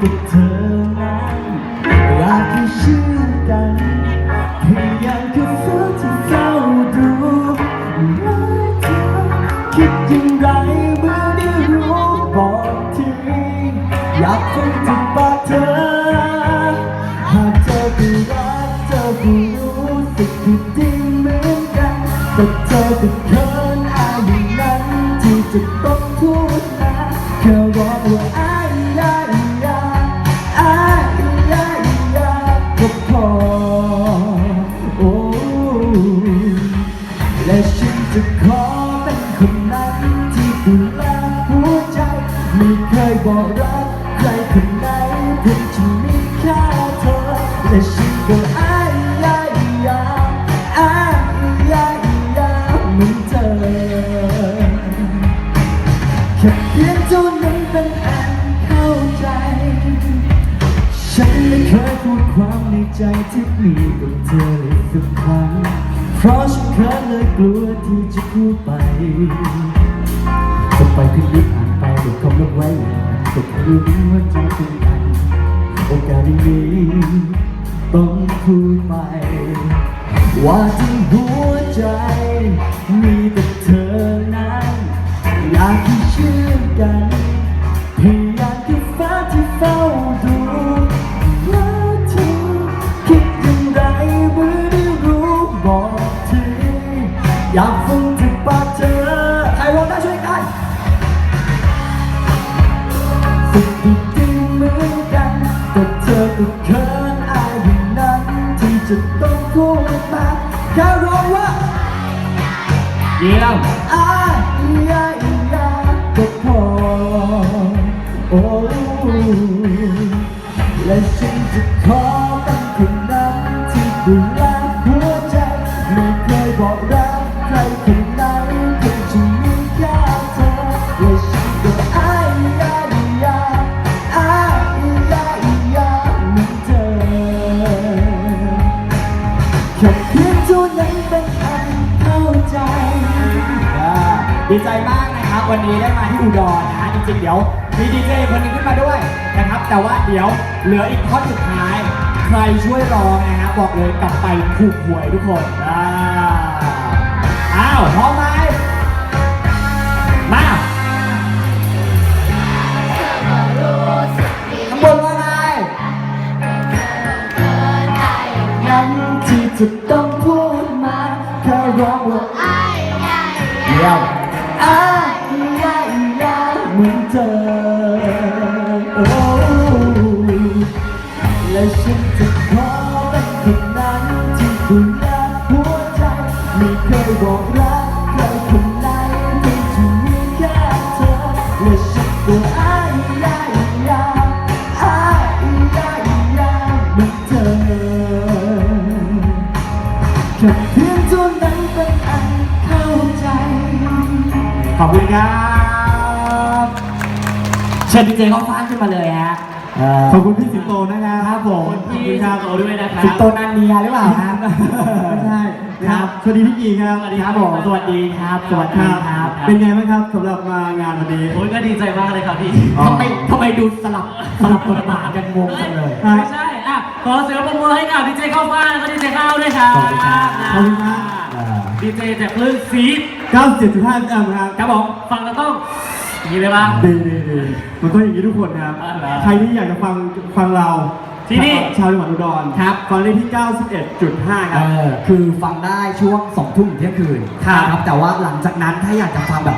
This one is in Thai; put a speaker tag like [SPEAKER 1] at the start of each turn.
[SPEAKER 1] กับเธอนั้นอยากให้เชื่อกันเพียงอย่างแค่ฝันที่เฝ้าดูและเธอคิดอย่างไรเมื่อได้รู้บอกทีอยากฟังจากปากเธอหากเธอก็รักเธอก็รู้สึกดีเหมือนกันแต่เธอก็เขินอายอย่างนั้นที่จะต้องพูดมาแค่บอกว่าอายก็พอโอ้และฉันจะขอเป็นคนนั้นที่ดูแลหัวใจไม่เคยบอกรักใครคนไหนเพียงฉันมีแค่เธอและฉันก็อายเหมือนเธอแค่เพียงเท่านั้นเป็นอันเข้าใจฉันไม่เคยพูดความในใจที่มีกับเธอเลยสักครั้งเพราะฉันเคยเลยกลัวที่จะพูดไปจะไปพิลึกอ่านไปเดี๋ยวคำลับไว้ก็แค่รู้ว่าใจเป็นกันโอกาสนี้ต้องพูดไปว่าทั้งหัวใจมีแต่เธอนั้นอยากให้เชื่อกันเพียงอยากแค่ฟ้าที่เฝ้าดูว่าเธอคิดอย่างไรเมื่อได้รู้บอกทีอยากฟังจากปากเธอใครร้องได้ช่วยกันสุดดีเหมือนกันแต่เธอก็เขินอายอย่างนั้นที่จะต้องพูดมาแค่ร้องว่า
[SPEAKER 2] เยี่ยม
[SPEAKER 1] ก็พอโอ้และฉันจะขอเป็นคนนั้นที่ดูแลหัวใจไม่เคยบอกรักใครคนไหนเพียงฉันมีแค่เธอและฉันก็เหมือนเธอแค่เพียงเท่านั้นเป็นอันเข้าใจ
[SPEAKER 2] ดีใจมากนะครับวันนี้ได้มาที่อุดรนะฮะจริงๆเดี๋ยวมีดีเจคนหนึงขึ้นมาด้วยนะครับแต่ว่าเดี๋ยวเหลืออีกท่อนสุดท้ายใครช่วยร้องนะฮะบอกเลยกลับไปถูกหวยทุกคนอ้าวพร้อมไหมมาข้างบนว่าไง
[SPEAKER 1] นั้นที่จะต้องพูดมาแค่ร้องว่า
[SPEAKER 2] เยี่ยม
[SPEAKER 1] เหมือนเธอโอ้และฉันจะขอเป็นคนนั้นที่ดูแลหัวใจไม่เคยบอกรักใครคนไหนเพียงที่มีแค่เธอและฉันก็เหมือนเธอแค่เพียงเท่านั้นเป็นอันเข้าใจ
[SPEAKER 2] ขอบคุณครับเชิญดีเจเขาฟ้านขึ้นมาเลยฮะ
[SPEAKER 1] ขอบคุณพี่สิงโตนะครับ
[SPEAKER 2] ผมพี่สิงโตด้วยนะครับ
[SPEAKER 1] สิงโตนันเนียหรือเปล่าครับ
[SPEAKER 2] ไม่ใช่
[SPEAKER 1] ครับสวัสดีพี่กีครับ
[SPEAKER 2] สวัสดีครับผมสวัสดีครับสวัสดีครับ
[SPEAKER 1] เป็นไงบ้างครับสำหรับมางานวันนี้
[SPEAKER 2] โอ้ยก็ดีใจมากเลยครับพี่ทำไมดูสลับกฎหมายกันงงจังเลยไม่ใช่อ่ะขอเสียงปรบมือให้กับดีเจข้าวฟ้าแล้วก็ดีเจข้าวด้วยครับ
[SPEAKER 1] ขอบคุณครับ
[SPEAKER 2] ดีเจจากคลื่นซีด
[SPEAKER 1] 97.5 FM ครับ
[SPEAKER 2] ครับผมฟังแล้วต้องอย่างนี้เลยป่ะ
[SPEAKER 1] ดีมันต้องอย่างนี้ทุกคนครับใครที่อยากจะฟังเรา
[SPEAKER 2] ที่นี่
[SPEAKER 1] ชาวจังหวัดอุดร
[SPEAKER 2] ครับ
[SPEAKER 1] ฟังได้ที่ 91.5 ครับ
[SPEAKER 3] คือฟังได้ช่วง 20:00 น. ถึงเที่ยงคืนครับแต่ว่าหลังจากนั้นถ้าอยากจะฟังแบบ